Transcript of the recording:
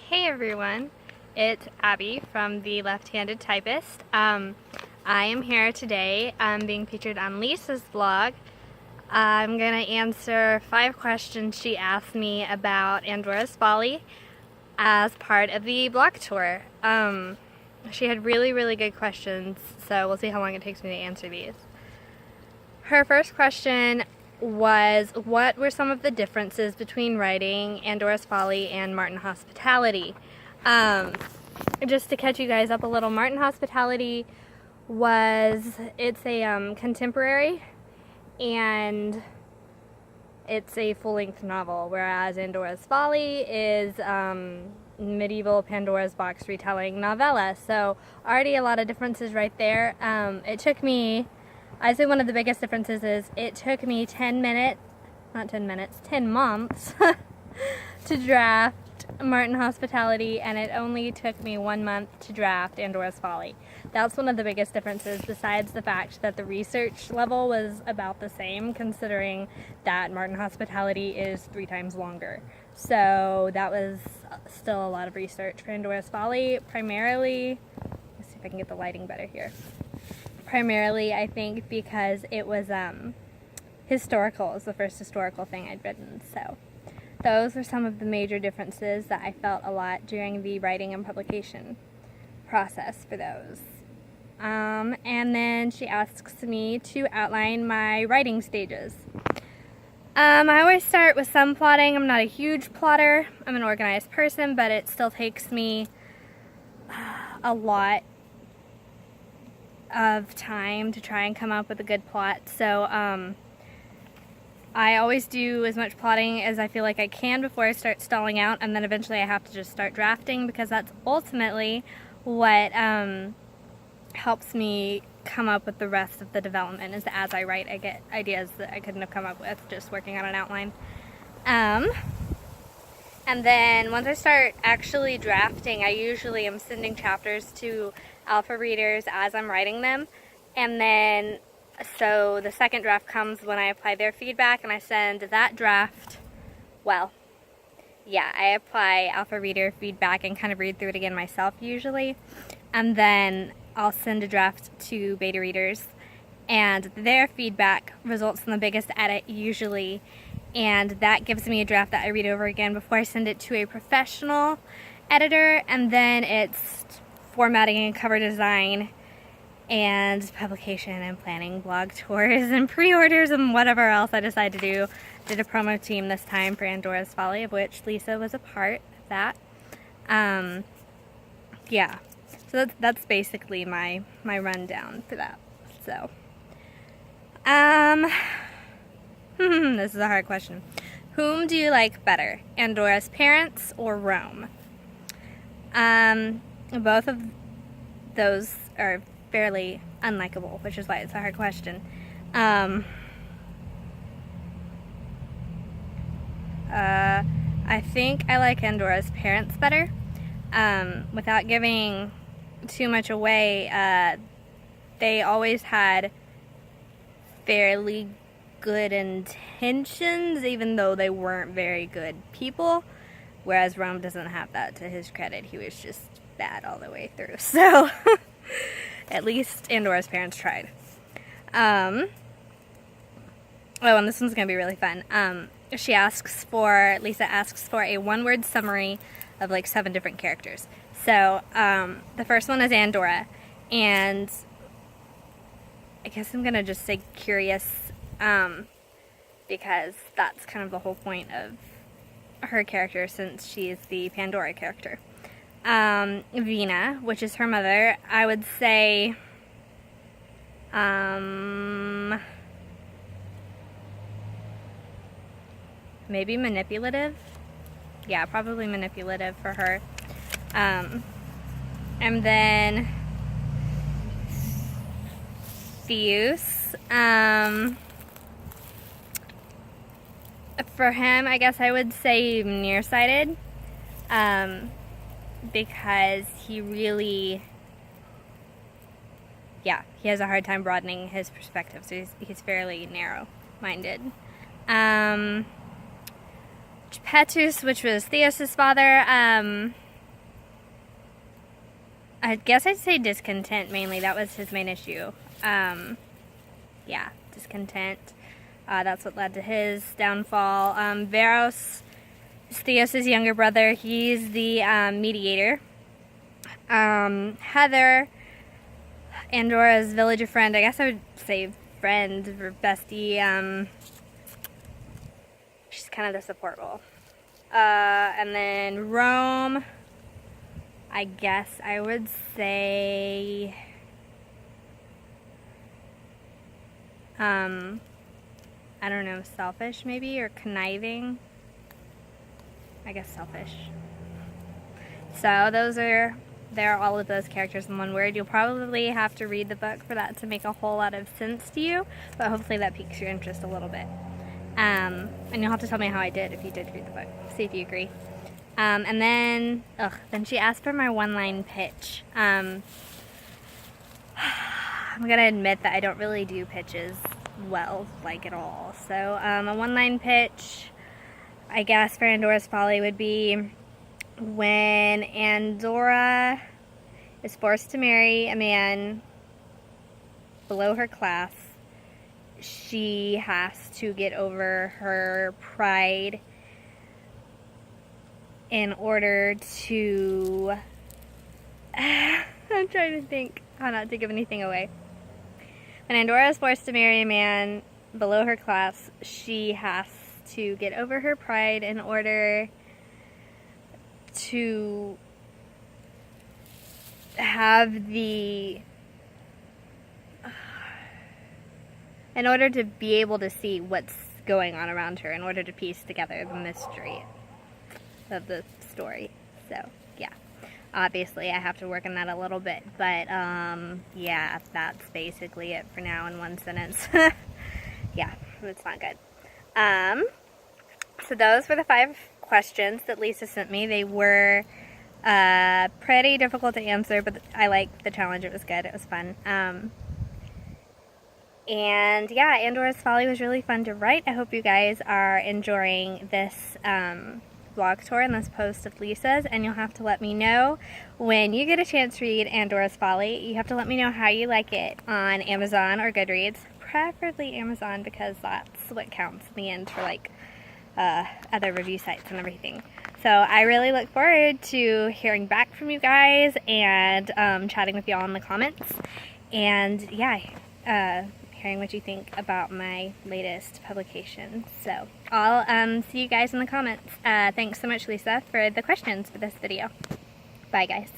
Hey everyone, it's Abby from The Left-Handed Typist. I am here today being featured on Lisa's blog. I'm going to answer 5 questions she asked me about Andora's Folly as part of the blog tour. She had really good questions, so we'll see how long it takes me to answer these. Her first question was, what were some of the differences between writing Andora's Folly and Martin Hospitality? Just to catch you guys up a little, Martin Hospitality it's a contemporary, and it's a full-length novel, whereas Andora's Folly is medieval Pandora's Box retelling novella. So already a lot of differences right there. I'd say one of the biggest differences is it took me 10 months to draft Martin Hospitality, and it only took me 1 month to draft Andora's Folly. That's one of the biggest differences, besides the fact that the research level was about the same, considering that Martin Hospitality is 3 times longer. So that was still a lot of research for Andora's Folly, primarily. Let's see if I can get the lighting better here. Primarily, I think, because it was historical. It was the first historical thing I'd written. So those were some of the major differences that I felt a lot during the writing and publication process for those. And then she asks me to outline my writing stages. I always start with some plotting. I'm not a huge plotter. I'm an organized person, but it still takes me a lot of time to try and come up with a good plot. So I always do as much plotting as I feel like I can before I start stalling out, and then eventually I have to just start drafting, because that's ultimately what helps me come up with the rest of the development. Is that as I write, I get ideas that I couldn't have come up with just working on an outline. And then once I start actually drafting, I usually am sending chapters to alpha readers as I'm writing them, and then so the second draft comes when I apply their feedback, and I send that draft, I apply alpha reader feedback and kind of read through it again myself usually, and then I'll send a draft to beta readers, and their feedback results in the biggest edit usually, and that gives me a draft that I read over again before I send it to a professional editor, and then it's formatting and cover design and publication and planning blog tours and pre-orders and whatever else I decide to do. Did a promo team this time for Andora's Folly, of which Lisa was a part of that. So that's basically my rundown for that. So this is a hard question. Whom do you like better, Andora's parents or Rome? Both of those are fairly unlikable, which is why it's a hard question. I think I like Andora's parents better. Without giving too much away, they always had fairly good intentions, even though they weren't very good people, whereas Rome doesn't have that. To his credit, he was just bad all the way through. So at least Andora's parents tried. And this one's gonna be really fun. Lisa asks for a 1-word summary of like 7 different characters. So the first one is Andora, and I guess I'm gonna just say curious, because that's kind of the whole point of her character, since she is the Pandora character. Vina, which is her mother, I would say maybe manipulative. Yeah, probably manipulative for her. And then Theus, for him, I guess I would say nearsighted, because he really, he has a hard time broadening his perspective, so he's fairly narrow-minded. Petrus, which was Theus's father, I guess I'd say discontent mainly. That was his main issue. Yeah, discontent. That's what led to his downfall. Veros is Theos' younger brother. He's the mediator. Heather, Andora's villager friend. I guess I would say friend or bestie. She's kind of the support role. And then Rome, I guess I would say I don't know, selfish maybe, or conniving. I guess selfish. So there are all of those characters in one word. You'll probably have to read the book for that to make a whole lot of sense to you, but hopefully that piques your interest a little bit. And you'll have to tell me how I did if you did read the book. See if you agree. And then she asked for my one-line pitch. I'm gonna admit that I don't really do pitches well, like at all. So a one-line pitch, I guess, for Andora's Folly would be when Andora is forced to marry a man below her class, she has to get over her pride in order to I'm trying to think how not to give anything away. When Andora is forced to marry a man below her class, she has to get over her pride in order to have in order to be able to see what's going on around her, in order to piece together the mystery of the story. So, yeah. Obviously, I have to work on that a little bit, but, yeah, that's basically it for now in one sentence. Yeah, it's not good. So those were the 5 questions that Lisa sent me. They were pretty difficult to answer, but I liked the challenge. It was good. It was fun. And yeah, Andora's Folly was really fun to write. I hope you guys are enjoying this blog tour and this post of Lisa's, and you'll have to let me know when you get a chance to read Andora's Folly. You have to let me know how you like it on Amazon or Goodreads, preferably Amazon, because that's what counts in the end for like other review sites and everything. So I really look forward to hearing back from you guys and chatting with y'all in the comments, and yeah, hearing what you think about my latest publication. So I'll see you guys in the comments. Thanks so much, Lisa, for the questions for this video. Bye, guys.